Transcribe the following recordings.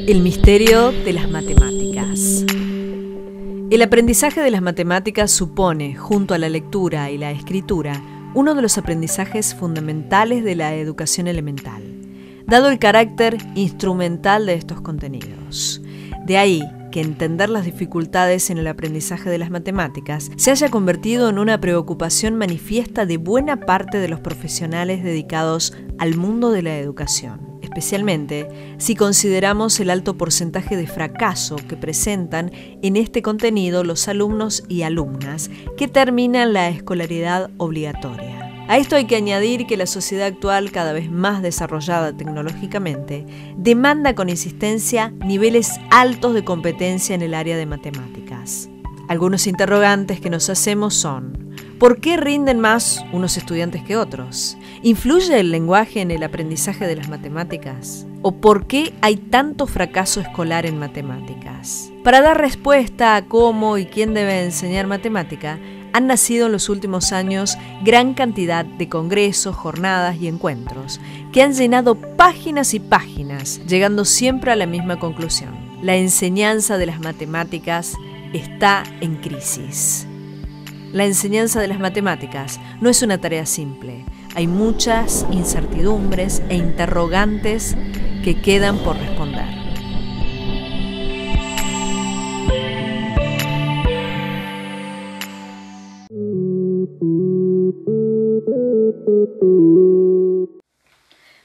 El misterio de las matemáticas. El aprendizaje de las matemáticas supone, junto a la lectura y la escritura, uno de los aprendizajes fundamentales de la educación elemental, dado el carácter instrumental de estos contenidos. De ahí que entender las dificultades en el aprendizaje de las matemáticas se haya convertido en una preocupación manifiesta de buena parte de los profesionales dedicados al mundo de la educación, especialmente si consideramos el alto porcentaje de fracaso que presentan en este contenido los alumnos y alumnas que terminan la escolaridad obligatoria. A esto hay que añadir que la sociedad actual, cada vez más desarrollada tecnológicamente, demanda con insistencia niveles altos de competencia en el área de matemáticas. Algunos interrogantes que nos hacemos son: ¿por qué rinden más unos estudiantes que otros? ¿Influye el lenguaje en el aprendizaje de las matemáticas? ¿O por qué hay tanto fracaso escolar en matemáticas? Para dar respuesta a cómo y quién debe enseñar matemática, han nacido en los últimos años gran cantidad de congresos, jornadas y encuentros que han llenado páginas y páginas, llegando siempre a la misma conclusión: la enseñanza de las matemáticas está en crisis. La enseñanza de las matemáticas no es una tarea simple. Hay muchas incertidumbres e interrogantes que quedan por responder.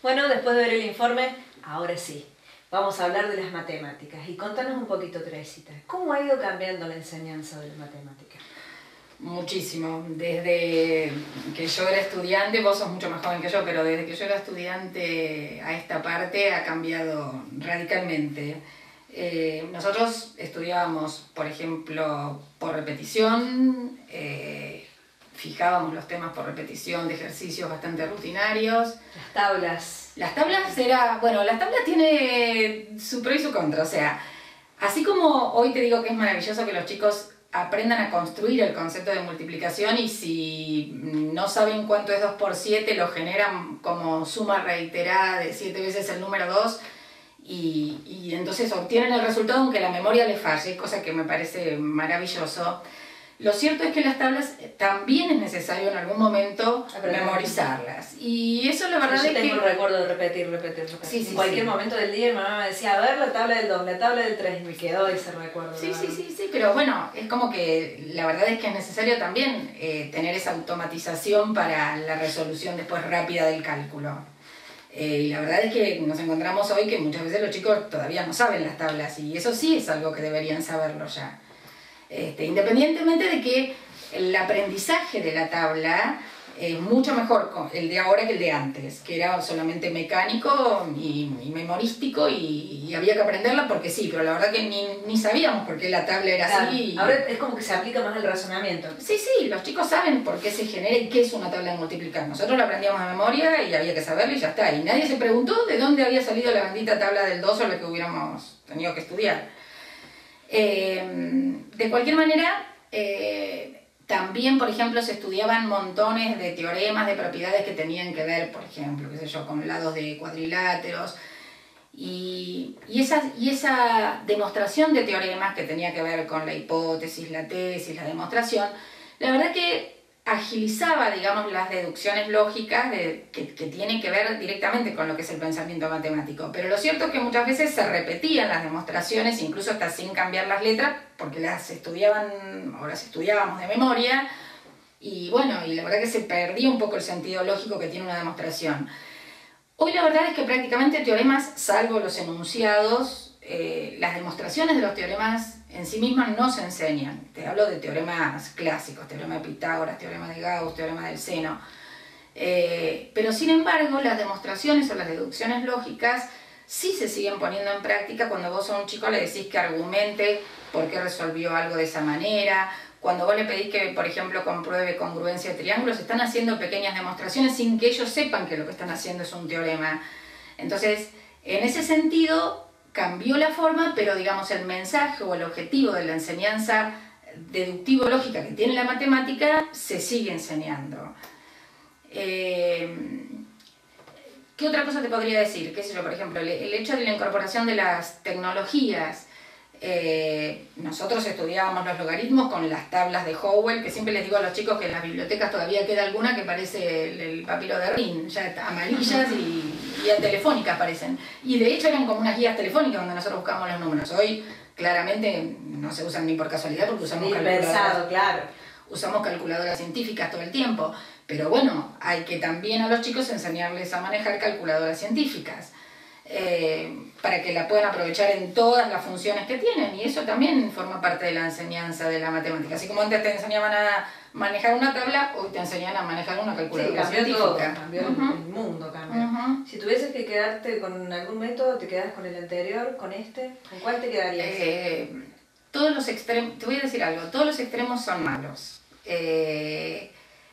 Bueno, después de ver el informe, ahora sí, vamos a hablar de las matemáticas. Y contanos un poquito, Teresita, ¿cómo ha ido cambiando la enseñanza de las matemáticas? Muchísimo. Desde que yo era estudiante, vos sos mucho más joven que yo, pero desde que yo era estudiante a esta parte ha cambiado radicalmente. Nosotros estudiábamos, por ejemplo, por repetición, fijábamos los temas por repetición de ejercicios bastante rutinarios. Las tablas. Las tablas las tablas tiene su pro y su contra, o sea, así como hoy te digo que es maravilloso que los chicos aprendan a construir el concepto de multiplicación y si no saben cuánto es 2 por 7, lo generan como suma reiterada de 7 veces el número 2 y entonces obtienen el resultado aunque la memoria les falle, cosa que me parece maravilloso. Lo cierto es que las tablas también es necesario en algún momento memorizarlas. Y eso la verdad es que... Yo tengo un recuerdo de repetir. Sí, en cualquier momento del día mi mamá me decía, a ver, la tabla del 2, la tabla del 3, y me quedó ese recuerdo. Sí, pero bueno, es como que la verdad es que es necesario también tener esa automatización para la resolución después rápida del cálculo. Y la verdad es que nos encontramos hoy que muchas veces los chicos todavía no saben las tablas y eso sí es algo que deberían saberlo ya. Independientemente de que el aprendizaje de la tabla es mucho mejor el de ahora que el de antes, que era solamente mecánico y memorístico y había que aprenderla porque sí, pero la verdad que ni sabíamos por qué la tabla era así. Ahora es como que se aplica más el razonamiento. Sí, los chicos saben por qué se genera y qué es una tabla de multiplicar. Nosotros la aprendíamos de memoria y había que saberla y ya está. Y nadie se preguntó de dónde había salido la bendita tabla del 2 o la que hubiéramos tenido que estudiar. De cualquier manera, también, por ejemplo, se estudiaban montones de teoremas, de propiedades que tenían que ver, por ejemplo, qué sé yo, con lados de cuadriláteros. Y esa demostración de teoremas que tenía que ver con la hipótesis, la tesis, la demostración, la verdad que agilizaba, digamos, las deducciones lógicas que tienen que ver directamente con lo que es el pensamiento matemático. Pero lo cierto es que muchas veces se repetían las demostraciones, incluso hasta sin cambiar las letras, porque las estudiábamos de memoria, y bueno, y la verdad que se perdía un poco el sentido lógico que tiene una demostración. Hoy la verdad es que prácticamente teoremas, salvo los enunciados, las demostraciones de los teoremas en sí mismas no se enseñan. Te hablo de teoremas clásicos, teorema de Pitágoras, teorema de Gauss, teorema del seno. Pero sin embargo, las demostraciones o las deducciones lógicas sí se siguen poniendo en práctica cuando vos a un chico le decís que argumente por qué resolvió algo de esa manera. Cuando vos le pedís que, por ejemplo, compruebe congruencia de triángulos, están haciendo pequeñas demostraciones sin que ellos sepan que lo que están haciendo es un teorema. Entonces, en ese sentido, cambió la forma, pero digamos el mensaje o el objetivo de la enseñanza deductivo-lógica que tiene la matemática se sigue enseñando. ¿Qué otra cosa te podría decir? ¿Qué sé yo? Por ejemplo, el hecho de la incorporación de las tecnologías. Nosotros estudiábamos los logaritmos con las tablas de Howell, que siempre les digo a los chicos que en las bibliotecas todavía queda alguna que parece el papiro de Rin, ya amarillas y guías telefónicas parecen. Y de hecho eran como unas guías telefónicas donde nosotros buscábamos los números. Hoy claramente no se usan ni por casualidad porque usamos calculadoras. Claro. Usamos calculadoras científicas todo el tiempo, pero bueno, hay que también a los chicos enseñarles a manejar calculadoras científicas para que la puedan aprovechar en todas las funciones que tienen, y eso también forma parte de la enseñanza de la matemática. Así como antes te enseñaban a manejar una tabla, hoy te enseñan a manejar una calculadora científica. Todo, cambió el mundo, cambió. Si tuvieses que quedarte con algún método, ¿te quedas con el anterior, con este? ¿Con cuál te quedarías? Todos los extremos, te voy a decir algo, todos los extremos son malos.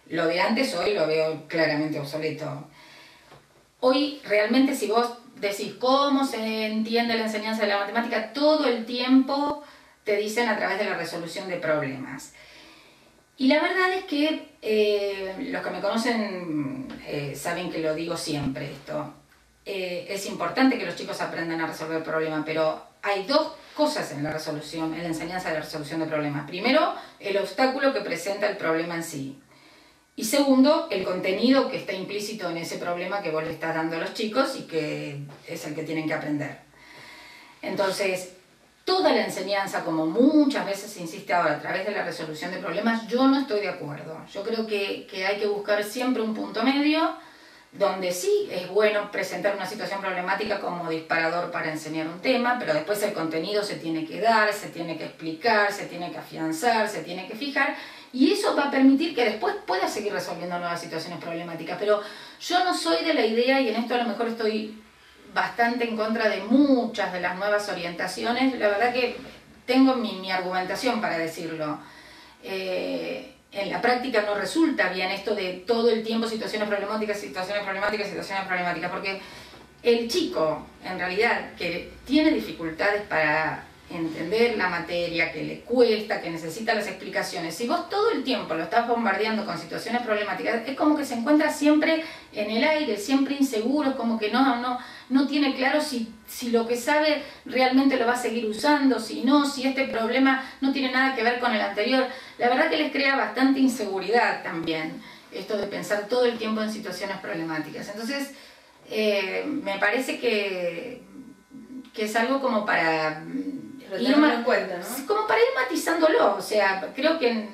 Lo de antes hoy lo veo claramente obsoleto. Hoy realmente si vos decís cómo se entiende la enseñanza de la matemática, todo el tiempo te dicen a través de la resolución de problemas. Y la verdad es que los que me conocen saben que lo digo siempre esto. Es importante que los chicos aprendan a resolver problemas, pero hay dos cosas en la resolución, en la enseñanza de la resolución de problemas. Primero, el obstáculo que presenta el problema en sí. Y segundo, el contenido que está implícito en ese problema que vos le estás dando a los chicos y que es el que tienen que aprender. Entonces, toda la enseñanza, como muchas veces se insiste ahora, a través de la resolución de problemas, yo no estoy de acuerdo. Yo creo que hay que buscar siempre un punto medio, donde sí es bueno presentar una situación problemática como disparador para enseñar un tema, pero después el contenido se tiene que dar, se tiene que explicar, se tiene que afianzar, se tiene que fijar, y eso va a permitir que después puedas seguir resolviendo nuevas situaciones problemáticas. Pero yo no soy de la idea, y en esto a lo mejor estoy bastante en contra de muchas de las nuevas orientaciones, la verdad que tengo mi argumentación para decirlo. En la práctica no resulta bien esto de todo el tiempo situaciones problemáticas, situaciones problemáticas, situaciones problemáticas, porque el chico, en realidad, que tiene dificultades para entender la materia, que le cuesta, que necesita las explicaciones, si vos todo el tiempo lo estás bombardeando con situaciones problemáticas, es como que se encuentra siempre en el aire, siempre inseguro, es como que no tiene claro si lo que sabe realmente lo va a seguir usando, si no, si este problema no tiene nada que ver con el anterior. La verdad que les crea bastante inseguridad también, esto de pensar todo el tiempo en situaciones problemáticas. Entonces, me parece que es algo como para como para ir matizándolo. O sea, creo que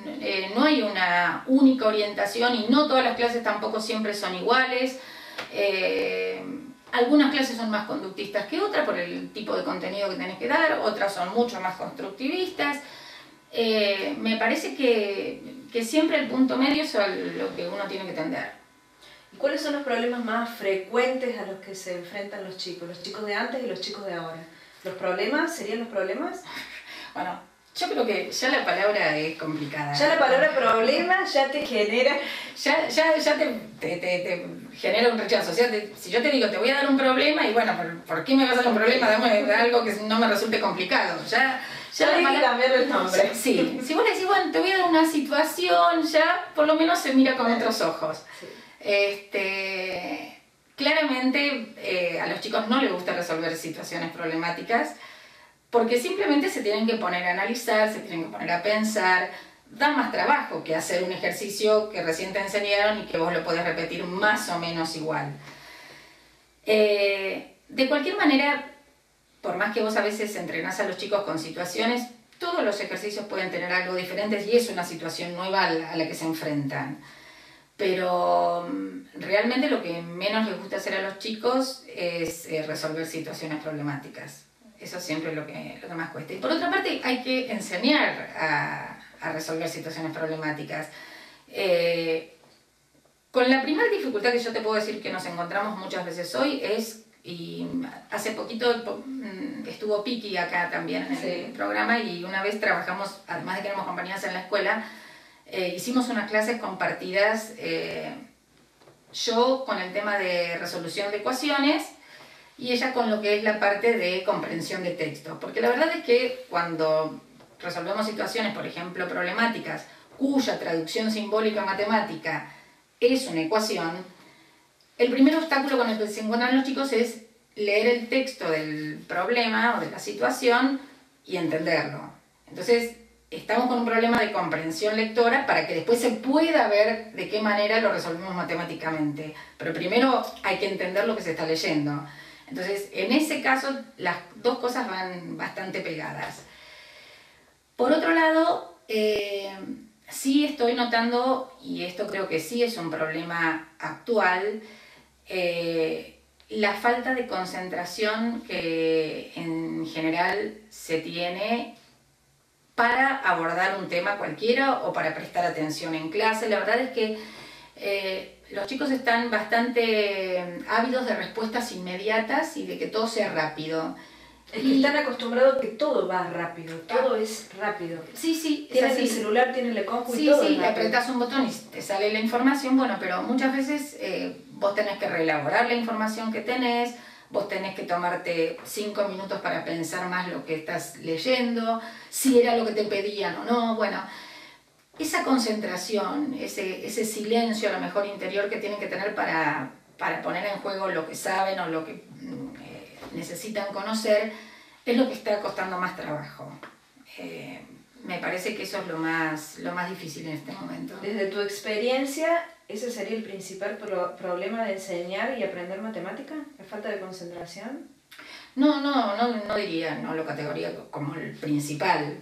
no hay una única orientación y no todas las clases tampoco siempre son iguales. Algunas clases son más conductistas que otras por el tipo de contenido que tenés que dar, otras son mucho más constructivistas. Me parece que siempre el punto medio es lo que uno tiene que tender. ¿Y cuáles son los problemas más frecuentes a los que se enfrentan los chicos de antes y los chicos de ahora? ¿Los problemas serían los problemas? Bueno, yo creo que ya la palabra es complicada. Ya la palabra problema ya te genera... Ya te genera un rechazo. O sea, si yo te digo, te voy a dar un problema, y bueno, ¿por qué me vas a dar un problema? Dame algo que no me resulte complicado. Ya hay que cambiar el nombre. Sí, si vos le decís, bueno, te voy a dar una situación, ya por lo menos se mira con otros ojos. Sí. Claramente a los chicos no les gusta resolver situaciones problemáticas porque simplemente se tienen que poner a analizar, se tienen que poner a pensar. Da más trabajo que hacer un ejercicio que recién te enseñaron y que vos lo podés repetir más o menos igual. De cualquier manera, por más que vos a veces entrenás a los chicos con situaciones, todos los ejercicios pueden tener algo diferente y es una situación nueva a la que se enfrentan. Pero realmente lo que menos les gusta hacer a los chicos es resolver situaciones problemáticas. Eso siempre es lo que más cuesta. Y por otra parte hay que enseñar a resolver situaciones problemáticas. Con la primera dificultad que yo te puedo decir que nos encontramos muchas veces hoy es, y hace poquito estuvo Piki acá también en el programa, y una vez trabajamos, además de que éramos compañeras en la escuela, hicimos unas clases compartidas, yo con el tema de resolución de ecuaciones y ella con lo que es la parte de comprensión de texto. Porque la verdad es que cuando resolvemos situaciones, por ejemplo, problemáticas, cuya traducción simbólica matemática es una ecuación, el primer obstáculo con el que se encuentran los chicos es leer el texto del problema o de la situación y entenderlo. Entonces, estamos con un problema de comprensión lectora para que después se pueda ver de qué manera lo resolvemos matemáticamente. Pero primero hay que entender lo que se está leyendo. Entonces, en ese caso, las dos cosas van bastante pegadas. Por otro lado, sí estoy notando, y esto creo que sí es un problema actual, la falta de concentración que en general se tiene para abordar un tema cualquiera o para prestar atención en clase. La verdad es que los chicos están bastante ávidos de respuestas inmediatas y de que todo sea rápido. Es que están acostumbrados a que todo va rápido, todo es rápido. Sí, sí. Tienen el celular, tienen la compu y sí, todo. Sí, le apretás un botón y te sale la información, bueno, pero muchas veces vos tenés que reelaborar la información que tenés, vos tenés que tomarte 5 minutos para pensar más lo que estás leyendo, si era lo que te pedían o no, bueno. Esa concentración, ese silencio a lo mejor interior que tienen que tener para poner en juego lo que saben o lo que necesitan conocer, es lo que está costando más trabajo. Me parece que eso es lo más difícil en este momento. Desde tu experiencia, ¿ese sería el principal problema de enseñar y aprender matemática? ¿La falta de concentración? No diría, no lo categoría como el principal.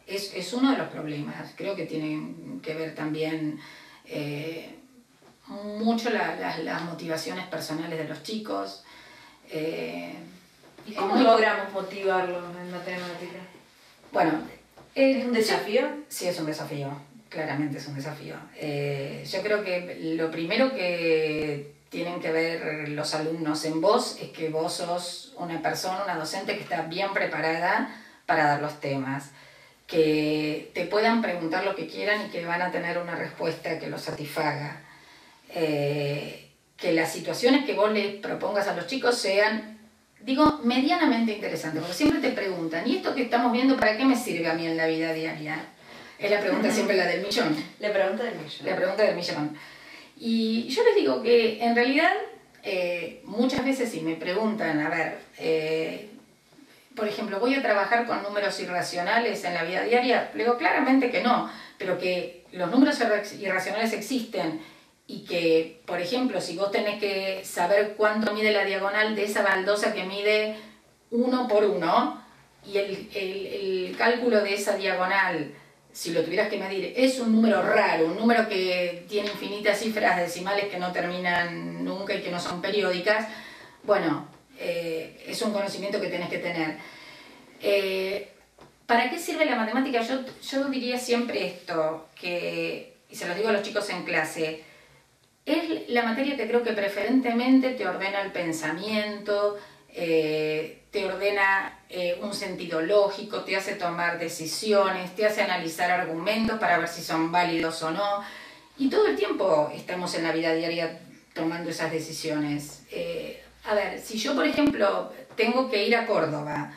Es uno de los problemas. Creo que tiene que ver también mucho las motivaciones personales de los chicos. ¿Y cómo logramos motivarlos en matemática? Bueno, ¿es un desafío? Sí, es un desafío, claramente es un desafío. Yo creo que lo primero que tienen que ver los alumnos en vos es que vos sos una persona, una docente que está bien preparada para dar los temas, que te puedan preguntar lo que quieran y que van a tener una respuesta que los satisfaga. Que las situaciones que vos les propongas a los chicos sean, digo, medianamente interesantes, porque siempre te preguntan, ¿y esto que estamos viendo para qué me sirve a mí en la vida diaria? Es la pregunta siempre la del millón. La pregunta del millón. La pregunta del millón. Y yo les digo que en realidad muchas veces si me preguntan, a ver, por ejemplo, ¿voy a trabajar con números irracionales en la vida diaria? Le digo claramente que no, pero que los números irracionales existen y que, por ejemplo, si vos tenés que saber cuánto mide la diagonal de esa baldosa que mide 1 por 1 y el cálculo de esa diagonal, si lo tuvieras que medir, es un número raro, un número que tiene infinitas cifras decimales que no terminan nunca y que no son periódicas, bueno, es un conocimiento que tenés que tener. ¿Para qué sirve la matemática? Yo diría siempre esto, y se los digo a los chicos en clase, es la materia que creo que preferentemente te ordena el pensamiento, te ordena un sentido lógico, te hace tomar decisiones, te hace analizar argumentos para ver si son válidos o no. Y todo el tiempo estamos en la vida diaria tomando esas decisiones. A ver, si yo, por ejemplo, tengo que ir a Córdoba,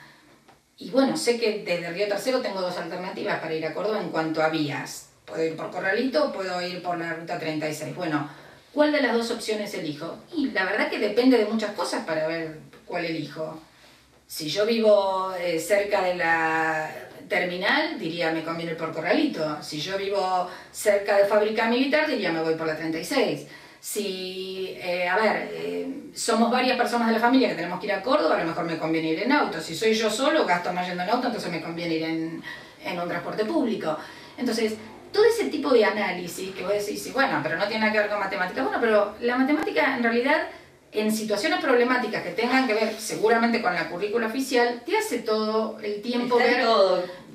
y bueno, sé que desde Río Tercero tengo 2 alternativas para ir a Córdoba en cuanto a vías. Puedo ir por Corralito o puedo ir por la Ruta 36. Bueno, ¿cuál de las 2 opciones elijo? Y la verdad que depende de muchas cosas para ver cuál elijo. Si yo vivo cerca de la terminal, diría me conviene ir por Corralito. Si yo vivo cerca de Fábrica Militar, diría me voy por la 36. Si, somos varias personas de la familia que tenemos que ir a Córdoba, a lo mejor me conviene ir en auto. Si soy yo solo, gasto más yendo en auto, entonces me conviene ir en un transporte público. Entonces, todo ese tipo de análisis que vos decís, sí, bueno, pero no tiene nada que ver con matemáticas. Bueno, pero la matemática en realidad, en situaciones problemáticas que tengan que ver seguramente con la currícula oficial, te hace todo el tiempo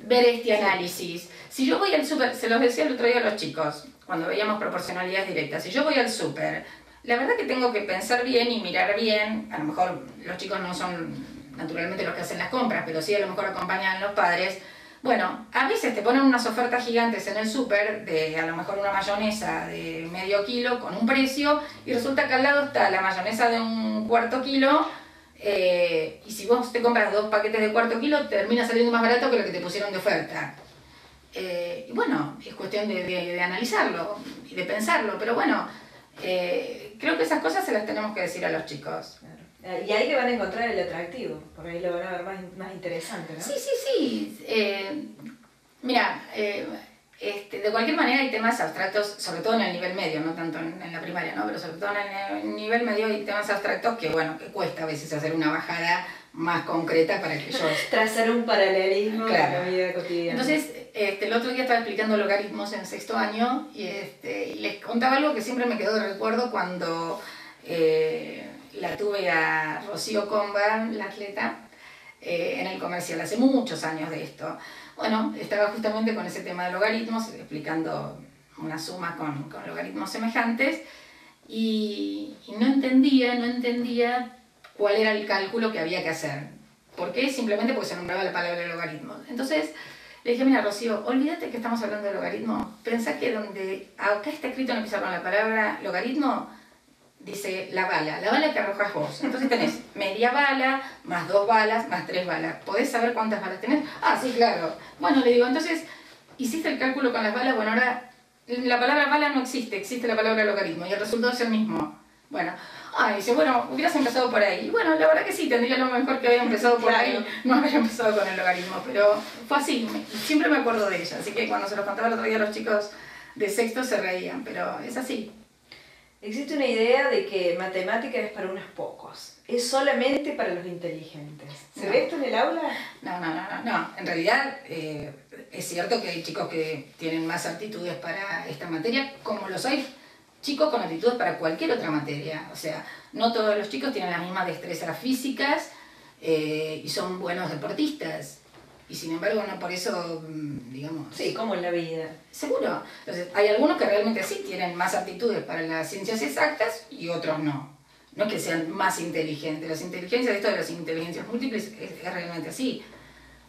ver este análisis. Si yo voy al súper, se los decía el otro día a los chicos, cuando veíamos proporcionalidades directas, si yo voy al súper, la verdad que tengo que pensar bien y mirar bien, a lo mejor los chicos no son naturalmente los que hacen las compras, pero sí a lo mejor acompañan a los padres. Bueno, a veces te ponen unas ofertas gigantes en el súper de a lo mejor una mayonesa de medio kilo con un precio y resulta que al lado está la mayonesa de un cuarto kilo Y si vos te compras 2 paquetes de cuarto kilo, termina saliendo más barato que lo que te pusieron de oferta. Y bueno, es cuestión de analizarlo y de pensarlo, pero bueno, creo que esas cosas se las tenemos que decir a los chicos. Claro. Y ahí que van a encontrar el atractivo, por ahí lo van a ver más interesante, ¿no? Sí, sí, sí. Mira, de cualquier manera hay temas abstractos, sobre todo en el nivel medio, no tanto en la primaria, ¿no? Pero sobre todo en el nivel medio hay temas abstractos que, bueno, que cuesta a veces hacer una bajada más concreta para que ellos... Trazar un paralelismo claro. con la vida cotidiana. Entonces, el otro día estaba explicando logaritmos en 6º año y les contaba algo que siempre me quedó de recuerdo cuando la tuve a Rocío Comba, la atleta, en el comercial, hace muchos años de esto. Bueno, estaba justamente con ese tema de logaritmos, explicando una suma con logaritmos semejantes y no entendía cuál era el cálculo que había que hacer. ¿Por qué? Simplemente porque se nombraba la palabra logaritmos. Entonces le dije, mira Rocío, olvídate que estamos hablando de logaritmos, pensá que donde acá está escrito en el pizarrón la palabra logaritmo, dice la bala que arrojas vos. Entonces tenés media bala, más 2 balas, más 3 balas. ¿Podés saber cuántas balas tenés? Ah, sí, claro. Bueno, le digo, entonces, ¿hiciste el cálculo con las balas? Bueno, ahora la palabra bala no existe, existe la palabra logaritmo y el resultado es el mismo. Bueno, dice, bueno, hubieras empezado por ahí. Y bueno, la verdad que sí, tendría lo mejor que haber empezado por ahí, no haber empezado con el logaritmo, pero fue así, siempre me acuerdo de ella, así que cuando se lo contaba el otro día a los chicos de 6º se reían, pero es así. Existe una idea de que matemática es para unos pocos, es solamente para los inteligentes. ¿Se ve esto en el aula? No. En realidad es cierto que hay chicos que tienen más aptitudes para esta materia, como los hay chicos con aptitudes para cualquier otra materia. O sea, no todos los chicos tienen las mismas destrezas físicas y son buenos deportistas. Y sin embargo, no por eso, digamos... Sí, como en la vida. Seguro. Entonces, hay algunos que realmente sí tienen más aptitudes para las ciencias exactas y otros no. No es que sean más inteligentes. Las inteligencias, esto de las inteligencias múltiples es realmente así.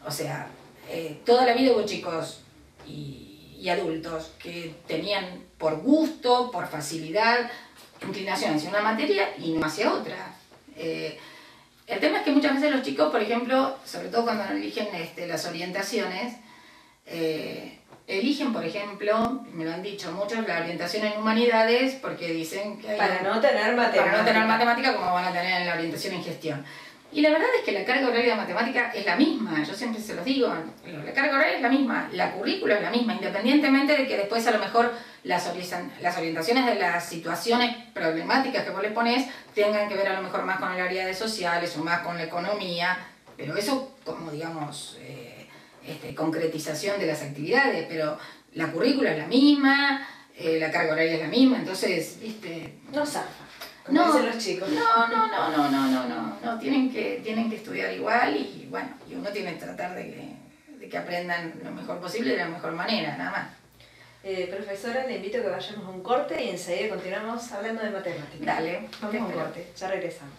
O sea, toda la vida hubo chicos y adultos que tenían por gusto, por facilidad, inclinación hacia una materia y no hacia otra. El tema es que muchas veces los chicos, por ejemplo, sobre todo cuando eligen las orientaciones, eligen, por ejemplo, me lo han dicho muchos, la orientación en humanidades porque dicen que para no tener matemática como van a tener en la orientación en gestión. Y la verdad es que la carga horaria de matemática es la misma, yo siempre se los digo, la carga horaria es la misma, la currícula es la misma, independientemente de que después a lo mejor las orientaciones de las situaciones problemáticas que vos le ponés tengan que ver a lo mejor más con el área de sociales o más con la economía, pero eso como digamos concretización de las actividades, pero la currícula es la misma, la carga horaria es la misma, entonces, no zafa. Como dicen los chicos. No, tienen que estudiar igual y bueno, y uno tiene que tratar de que aprendan lo mejor posible de la mejor manera, nada más. Profesora, le invito a que vayamos a un corte y enseguida continuamos hablando de matemáticas. Dale. Vamos a un corte, ya regresamos.